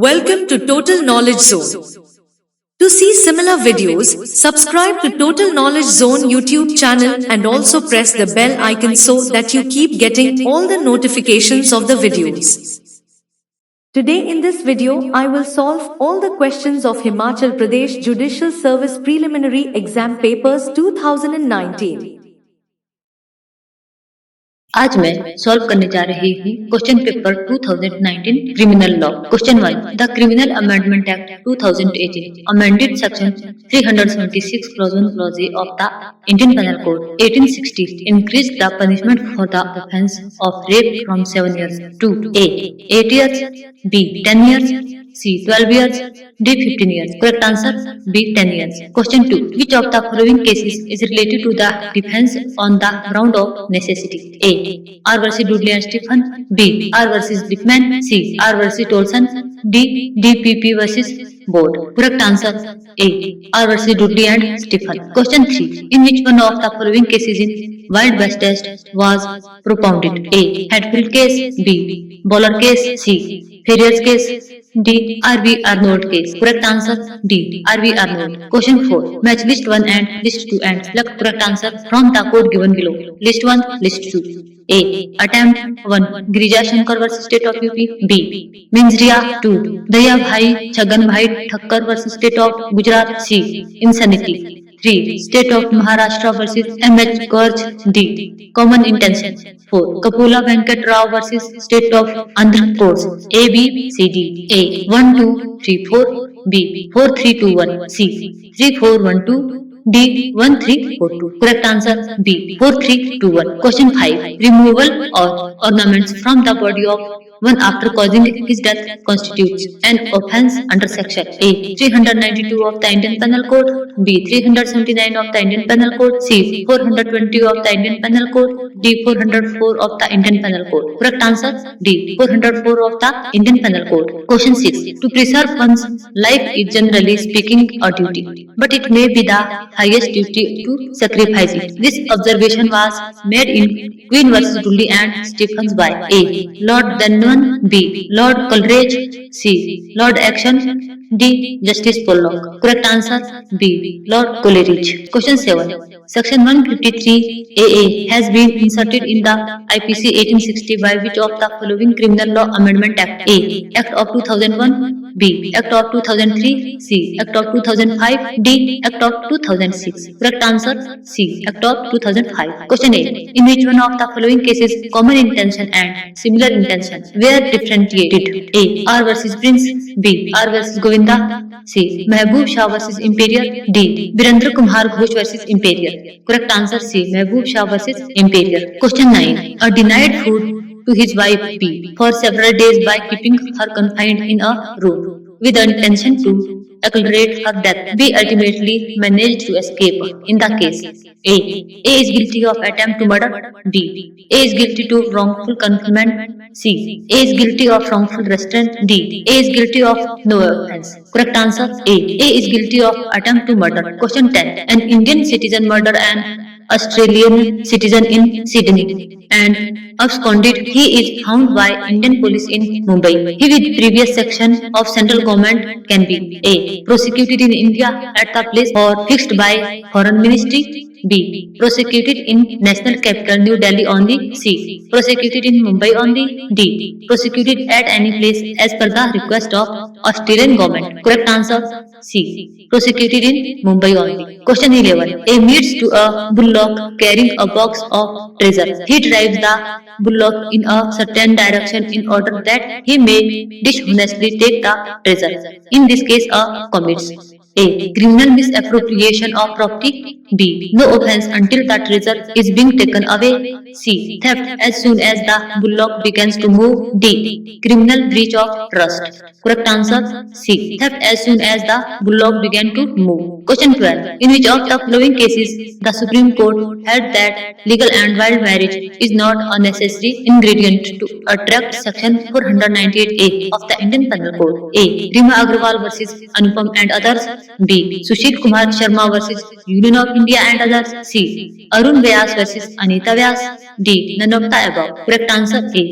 Welcome to Total Knowledge Zone. To see similar videos, subscribe to Total Knowledge Zone YouTube channel and also press the bell icon so that you keep getting all the notifications of the videos. Today in this video, I will solve all the questions of Himachal Pradesh Judicial Service Preliminary Exam Papers 2019. आज मैं solve करने जा रही हूँ question paper 2019 criminal law. Question 1, the criminal amendment act 2018 amended section 376 clause 1 clause A of the Indian Penal Code 1860 increased the punishment for the offence of rape from 7 years to A 8 years, B 10 years, C 12 years, D 15 years. Correct answer B 10 years. Question 2. Which of the following cases is related to the defense on the ground of necessity? A. R versus Dudley and Stephen. B. R versus Lippman. C. R versus Tolson. D. DPP versus Board. Correct answer A. R versus Dudley and Stephen. Question 3. In which one of the following cases in Wild West test was propounded? A. Hatfield case. B. Bowler case. C. Ferrier's case. D. R.V. Arnold case. Correct answer D. R.V. Arnold. Question 4. Match list 1 and list 2 and select correct answer from the code given below. List 1, list 2. A. Attempt 1. Girija Shankar vs State of UP. B. Minjria 2. Daya Bhai Chhagan Bhai Thakkar vs State of Gujarat. C. Insanity. 3. State of Maharashtra vs M.H. Gorge. D. Common intention. 4. Kapula Venkat Rao vs State of Andhra Pradesh. A, B, C, D. A. 1, 2, 3, 4. B. 4, 3, 2, 1. C. 3, 4, 1, 2. D. 1, 3, 4, 2. Correct answer B. 4, 3, 2, 1. Question 5. Removal of ornaments from the body of one after causing his death constitutes an offence under section A. 392 of the Indian Penal Code. B. 379 of the Indian Penal Code. C. 420 of the Indian Penal Code. D. 404 of the Indian Penal Code. Correct answer D. 404 of the Indian Penal Code. Question 6. To preserve one's life is generally speaking a duty, but it may be the highest duty to sacrifice it. This observation was made in Queen vs. Dudley and Stephens by A. Lord Denman. B. Lord Coleridge. C. Lord Action. D. Justice Pollock. Correct answer B. Lord Coleridge. Question 7. Section 153 AA has been inserted in the IPC 1860 by which of the following criminal law amendment act? A. Act of 2001. B. Act of 2003. C. Act of 2005. D. Act of 2006. Correct answer C. Act of 2005. Question 8. In which one of the following cases common intention and similar intention were differentiated? A. R versus Prince. B. R versus Govinda. C. Mehboob Shah versus Imperial. D. Virendra Kumar Ghosh versus Imperial. Correct answer C. Mehboob Shah versus Imperial. Question 9. A denied food to his wife B for several days by keeping her confined in a room with the intention to accelerate her death. B ultimately managed to escape. In the case A is guilty of attempt to murder. B. A is guilty to wrongful confinement. C. A is guilty of wrongful restraint. D. A is guilty of no offense. Correct answer A. A is guilty of attempt to murder. Question 10. An Indian citizen murdered an Australian citizen in Sydney and absconded. He is found by Indian police in Mumbai. He with previous section of central government can be A. Prosecuted in India at the place or fixed by foreign ministry. B. Prosecuted in national capital New Delhi only. C. Prosecuted in Mumbai only. D. Prosecuted at any place as per the request of Australian government. Correct answer C. Prosecuted in Mumbai only. Question 11. A meets to a bullock carrying a box of treasure. He drives the bullock in a certain direction in order that he may dishonestly take the treasure. In this case, a commits A. Criminal misappropriation of property. B. No offense until the treasure is being taken away. C. Theft as soon as the bullock begins to move. D. Criminal breach of trust. Correct answer C. Theft as soon as the bullock began to move. Question 12. In which of the following cases the Supreme Court held that legal and wild marriage is not a necessary ingredient to attract Section 498A of the Indian Penal Code? A. Rima Agrawal versus Anupam and others. B. Sushil Kumar Sharma versus Union of India and others. C. Arun Vyas versus Anita Vyas. D. None of the above. Correct answer A.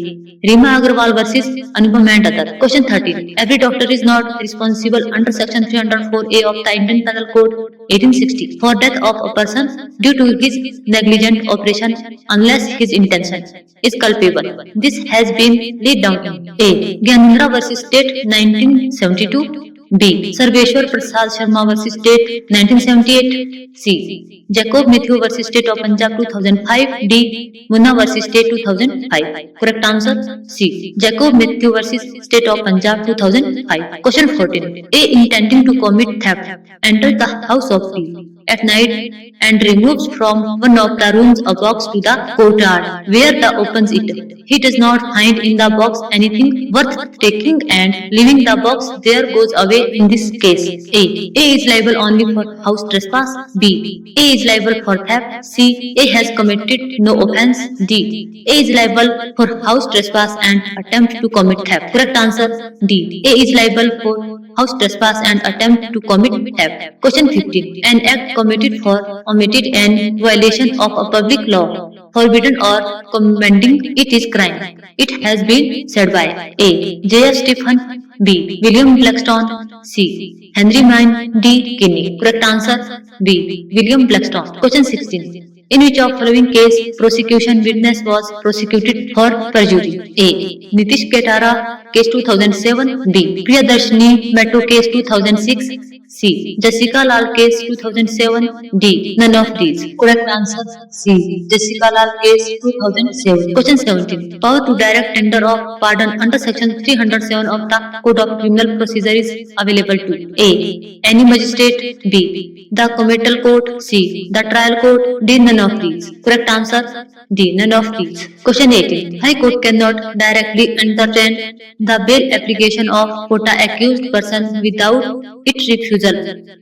Rima Agarwal versus Anupam and other. Question 13. Every doctor is not responsible under section 304A of the Indian Penal Code 1860 for death of a person due to his negligent operation unless his intention is culpable. This has been laid down in A. Gyanendra versus State 1972. B. Sarveshwar Prasad Sharma versus State 1978. C. Jacob Matthew versus State of Punjab 2005. D. Munna versus State 2005. Correct answer C. Jacob Matthew versus State of Punjab 2005. Question 14. A. Intending to commit theft entered the house of D at night and removes from one of the rooms a box to the courtyard where the opens it. He does not find in the box anything worth taking and leaving the box there goes away in this case. A. A is liable only for house trespass. B. A is liable for theft. C. A has committed no offense. D. A is liable for house trespass and attempt to commit theft. Correct answer D. A is liable for house trespass and attempt to commit theft. Question 15. An act committed for omitted and violation of a public law, forbidden or commending it is crime. It has been said by A. J.S. Stephen. B. William Blackstone. C. Henry Mine. D. Kinney. Correct answer B. William Blackstone. Question 16. In which of following case prosecution witness was prosecuted for perjury? A. Nitish Ketara case 2007. B. Priyadarshini Metro case 2006. C. Jessica Lal case 2007. D. None of these. Correct answer C. Jessica Lal case 2007. Question 17. Power to direct tender of pardon under section 307 of the Code of Criminal Procedure is available to A. Any magistrate. B. The committal court. C. The trial court. D. None of these. Correct answer D. None of these. Question 18. High Court cannot directly entertain the bail application of quota accused person without its refusal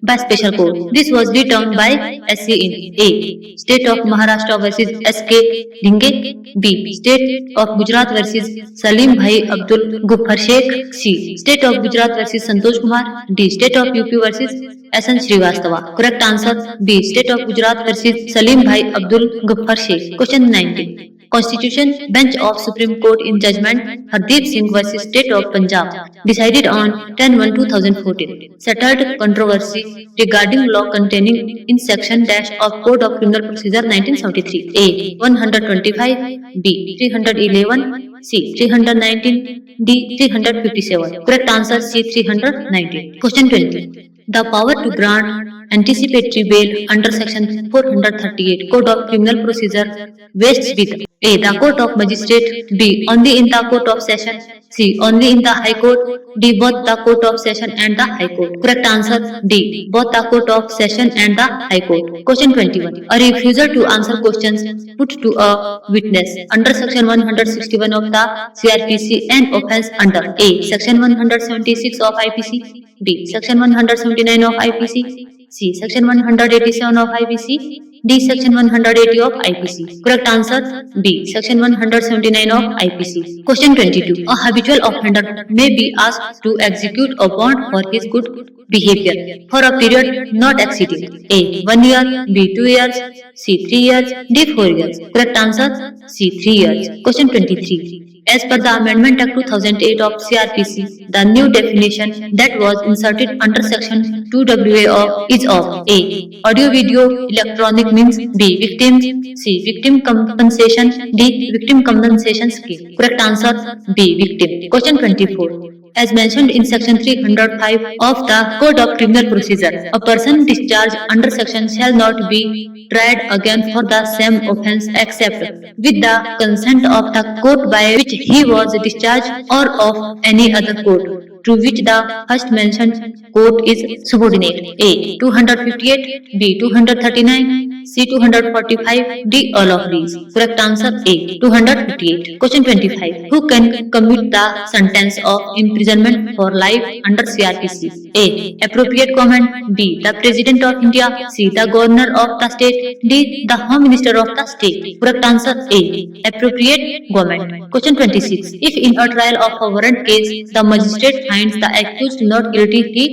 by special court. This was determined by SC in A. State of Maharashtra versus S.K. Dhinge. B. State of Gujarat versus Salim Bhai Abdul Ghaffar Sheikh. C. State of Gujarat versus Santosh Kumar. D. State of UP versus S.N. Srivastava. Correct answer B. State of Gujarat versus Salim Bhai Abdul Ghaffar Sheikh. Question 19. Constitution Bench of Supreme Court in judgment Hardeep Singh versus State of Punjab decided on 10/1/2014 settled controversy regarding law containing in section dash of Code of Criminal Procedure 1973. A. 125. B. 311. C. 319. D. 357. Correct answer C. 319. Question 20. The power to grant anticipatory bail under section 438 Code of Criminal Procedure vests with A. The Court of Magistrate. B. Only in the Court of Session. C. Only in the High Court. D. Both the Court of Session and the High Court. Correct answer D. Both the Court of Session and the High Court. Question 21. A refusal to answer questions put to a witness under section 161 of the CRPC and offense under A. Section 176 of IPC. B. Section 179 of IPC. C. Section 187 of IPC. D. Section 180 of IPC. Correct answer B. Section 179 of IPC. Question 22. A habitual offender may be asked to execute a bond for his good behavior for a period not exceeding A. 1 year. B. 2 years. C. 3 years. D. 4 years. Correct answer C. 3 years. Question 23. As per the Amendment Act 2008 of CRPC, the new definition that was inserted under section 2WA of is of A. Audio video electronic means. B. Victims. C. Victim compensation. D. Victim compensation scheme. Correct answer B. Victim. Question 24. As mentioned in section 305 of the Code of Criminal Procedure, a person discharged under section shall not be tried again for the same offence except with the consent of the court by which he was discharged or of any other court to which the first mentioned court is subordinate. A. 258. B. 239. C. 245. D. All of these. Correct answer A. 258. Question 25. Who can commute the sentence of imprisonment for life under CRPC? A. Appropriate government. B. The President of India. C. The Governor of the state. D. The Home Minister of the state. Correct answer A. Appropriate government. Question 26. If in a trial of a warrant case, the magistrate finds the accused not guilty, he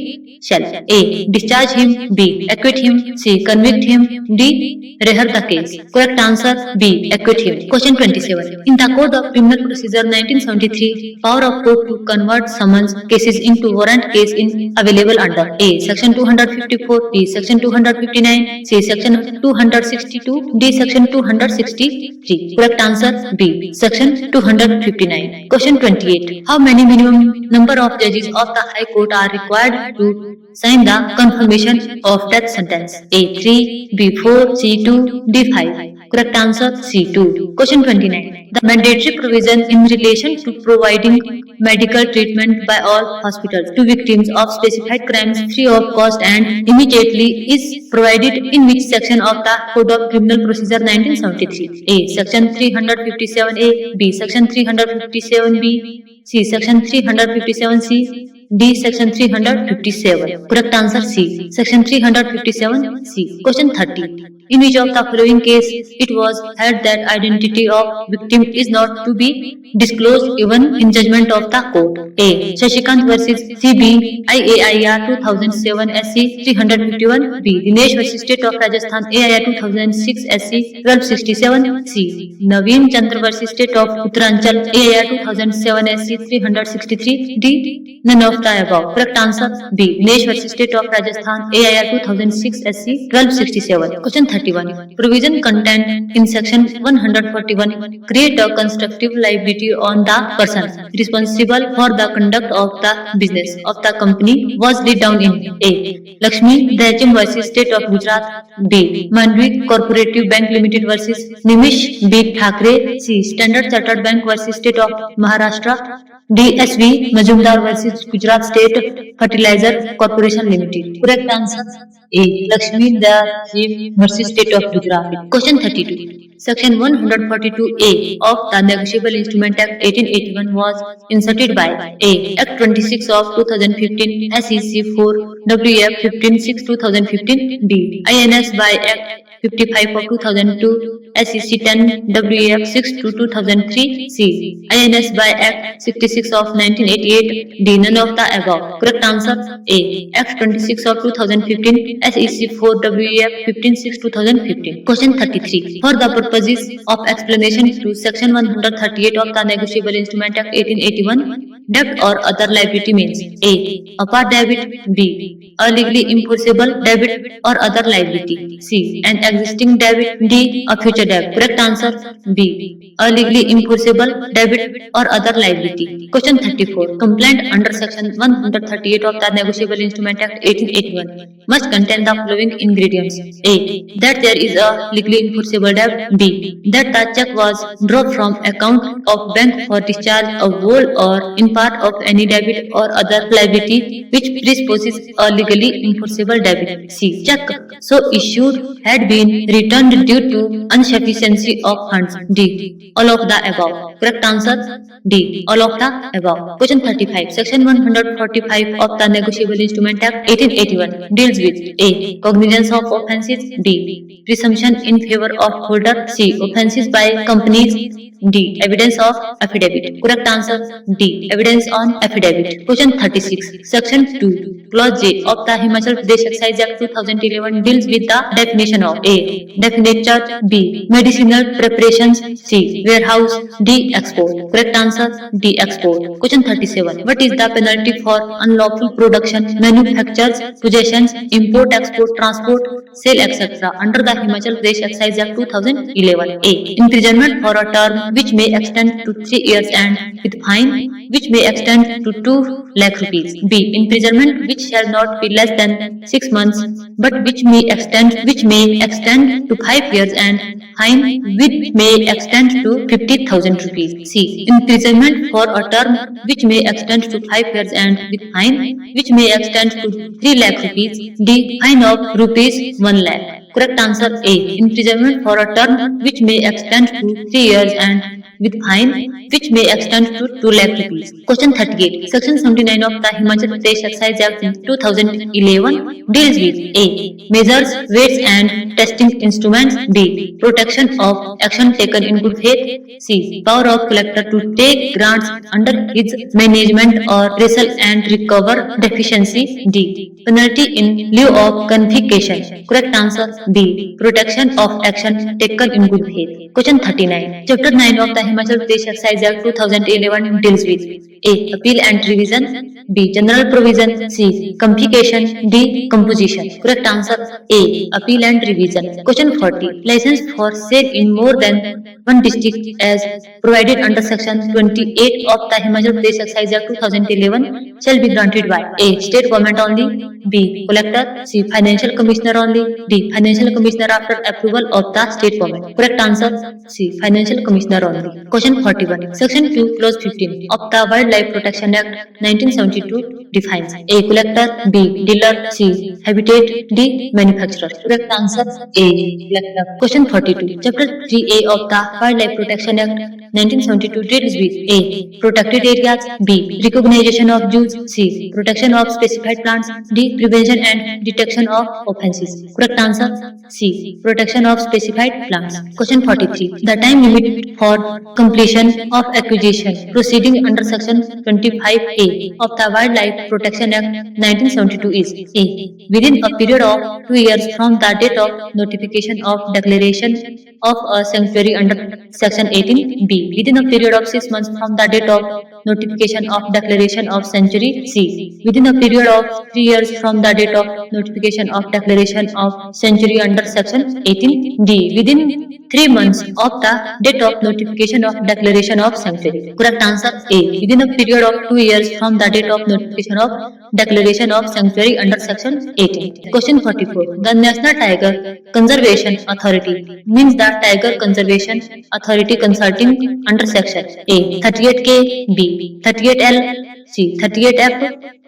shall A. discharge him, B. acquit him, C. convict him, D. rehear the case. Correct answer B. acquit him. Question 27. In the Code of Criminal Procedure 1973, power of court to convert summons cases into warrant case in available under A. Section 254, B. Section 259, C. Section 262, D. Section 263. Correct answer B. Section 259. Question 28. How many minimum number of judges of the High Court are required to sign the confirmation of death sentence? A. 3, B. 4, C. 2, D. 5. Correct answer C. 2. Question 29. The mandatory provision in relation to providing medical treatment by all hospitals to victims of specified crimes free of cost and immediately is provided in which section of the Code of Criminal Procedure 1973? A. Section 357A, B. Section 357B, C. Section 357C, D. Section 357. Correct answer C. Section 357C. Question 30. In which of the following case it was held that identity of victim is not to be disclosed even in judgment of the court? A. Shashikant versus CB IAIR 2007 SC 351. B. Dinesh versus State of Rajasthan AIR 2006 SC 1267. C. Naveen Chandra versus State of Uttaranchal AIR 2007 SC 363. D. None of the above. Correct answer B. Dinesh versus State of Rajasthan AIR 2006 SC 1267. Question 31. Provision contained in section 141 create a constructive liability on the person responsible for the conduct of the business of the company was laid down in A. Lakshmi Dayacham versus State of Gujarat, B. Mandvi Cooperative Bank Limited versus Nimish B. Thakre, C. Standard Chartered Bank versus State of Maharashtra, DSV Majumdar versus Gujarat State Fertilizer Corporation Limited. Correct answer A. Lakshmi Dayacham versus State of Gujarat. Question 32. Section 142A of the Negotiable Instrument Act 1881 was inserted by A. Act 26 of 2015 SEC 4 WF 15/6 2015 B. INS by Act 55 of 2002 SEC 10 WF 6 to 2003 C. INS by Act 66 of 1988 D. None of the above. Correct answer A. Act 26 of 2015 SEC 4 WF 15/6 2015. Question 33. For the purposes of explanation to Section 138 of the Negotiable Instrument Act 1881, debt or other liability means A. A part debit, B. A legally enforceable debit or other liability, C. An existing debit, D. A future debt. Correct answer B. A legally enforceable debit or other liability. Question 34. Complaint under Section 138 of the Negotiable Instrument Act 1881 must contain the following ingredients: A. That there is a legally enforceable debt, B. That the check was dropped from account of bank for discharge of whole or in part of any debit or other liability which presupposes a legally enforceable debit, C. Check so issued had been returned due to insufficiency of funds, D. All of the above. Correct answer D. All of the above. Question 35. Section 145 of the Negotiable Instrument Act 1881 deals with A. Cognizance of offences, B. Presumption in favor of holder, C. Offences by companies, D. Evidence of affidavit. Correct answer D. Evidence on affidavit. Question 36. Section 2. Clause J of the Himachal Pradesh Excise Act 2011 deals with the definition of A. Definite charge, B. Medicinal preparations, C. Warehouse, D. Export. Correct answer D. Export. Question 37. What is the penalty for unlawful production, manufactures, possessions, import, export, transport, sale, etc. under the Himachal Pradesh Excise Act 2011? A. Imprisonment for a term which may extend to 3 years and with fine which may extend to 2 lakh rupees. B. Imprisonment which shall not be less than 6 months but which may extend to 5 years and fine which may extend to 50,000 rupees. C. Imprisonment for a term which may extend to 5 years and with fine which may extend to 3 lakh rupees. D. Fine of rupees 1 lakh. Correct answer A. Imprisonment for a term which may extend to 3 years and with fine which may extend to 2 lakh rupees. Question 38. Section 79 of the Himachal Pradesh Excise Act 2011 deals with A. Measures, weights and testing instruments. B. Protection of action taken in good faith. C. Power of collector to take grants under his management or wrestle and recover deficiency. D. Penalty in lieu of confiscation. Correct answer B. Protection of action taken in good faith. Question 39. Chapter 9 of the Himachal Pradesh Excise Act 2011 deals with A. Appeal and revision. B. General provision. C. Confiscation. D. Composition. Correct answer A. Appeal and revision. Question 40. License for sale in more than one district as provided under Section 28 of the Himachal Pradesh Excise Act 2011 shall be granted by A. State government only. B. Collector. C. Financial commissioner only. D. Financial commissioner after approval of the state government. Correct answer C. Financial commissioner only. Question 41. Section 2 Clause 15 of the Wildlife Protection Act 1972 defines A. Collector. B. Dealer. C. Habitat. D. Manufacturer. Correct answer A. Collector. Question 42. Chapter 3A of the Wildlife Protection Act 1972 deals with A. Protected areas. B. Recognition of zoos. C. Protection of specified plants. D. Prevention and detection of offences. Correct answer C. Protection of specified plants. Question 43. The time limit for completion of acquisition proceeding under Section 25A of the Wildlife Protection Act 1972 is A. Within a period of 2 years from the date of notification of declaration of a sanctuary under Section 18. B. Within a period of 6 months from the date of notification of declaration of sanctuary. C. Within a period of 3 years from the date of notification of declaration of sanctuary under Section 18. D. Within 3 months of the date of notification of declaration of sanctuary. Correct answer A. Within a period of 2 years from the date of notification of declaration of sanctuary under Section 18. Question 44. The National Tiger Conservation Authority means the Tiger Conservation Authority consulting under Section A. 38K. B. 38L. C. 38F.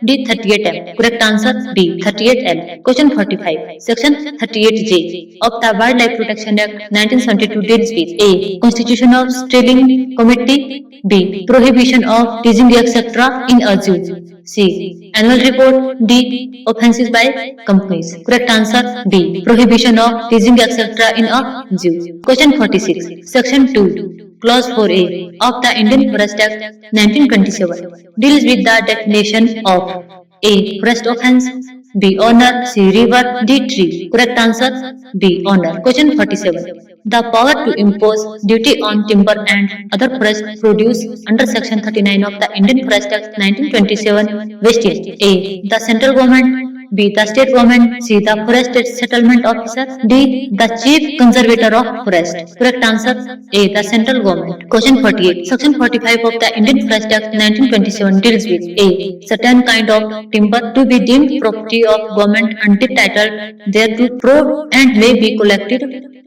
D. 38M. Correct answer B. 38L. Question 45. Section 38J of the Wildlife Protection Act 1972 deals with A. Constitution of Steering Committee. B. Prohibition of teasing etc. in a zoo. C. Annual report. D. Offences by companies. Correct answer B. Prohibition of teasing etc. in a zoo. Question 46. Section 2. Clause 4A of the Indian Forest Act 1927 deals with the definition of A. Forest offence. B. Owner. C. River. D. Tree. Correct answer B. Owner. Question 47. The power to impose duty on timber and other forest produce under Section 39 of the Indian Forest Act 1927 vested A. The central government. B. The state government. C. The forest settlement officer. D. The chief conservator of forest. Correct answer A. The central government. Question 48. Section 45 of the Indian Forest Act 1927 deals with A. Certain kind of timber to be deemed property of government until title thereto proved and may be collected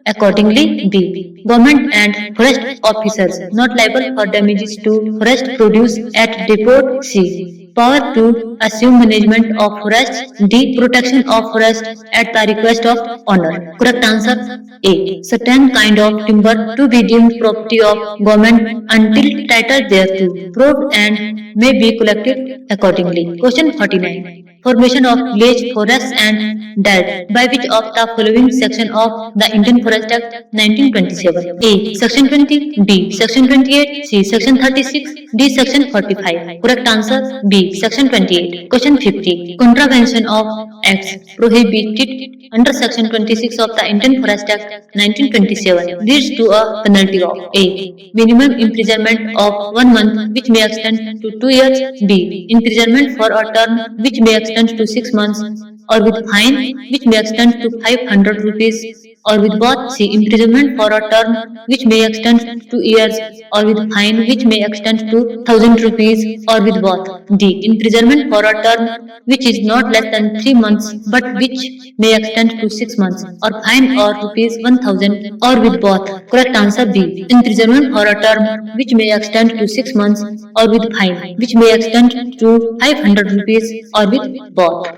accordingly. B. Government and forest officers not liable for damages to forest produce at depot. C. Power to assume management of forests. D. Protection of forests at the request of owner. Correct answer A. Certain kind of timber to be deemed property of government until title thereto proved and may be collected accordingly. Question 49. Formation of village forests and dead by which of the following section of the Indian Forest Act 1927? A. Section 20. B. Section 28. C. Section 36. D. Section 45. Correct answer B. Section 28. Question 50. Contravention of acts prohibited under Section 26 of the Indian Forest Act 1927 leads to a penalty of A. Minimum imprisonment of 1 month which may extend to 2 years. B. Imprisonment for a term which may extend to 6 months or with fine which may extend to 500 rupees or with both. C. Imprisonment for a term which may extend to 2 years or with fine which may extend to 1000 rupees or with both. D. Imprisonment for a term which is not less than 3 months but which may extend to 6 months or fine or rupees 1000 or with both. Correct answer B. Imprisonment for a term which may extend to 6 months or with fine which may extend to 500 rupees or with both.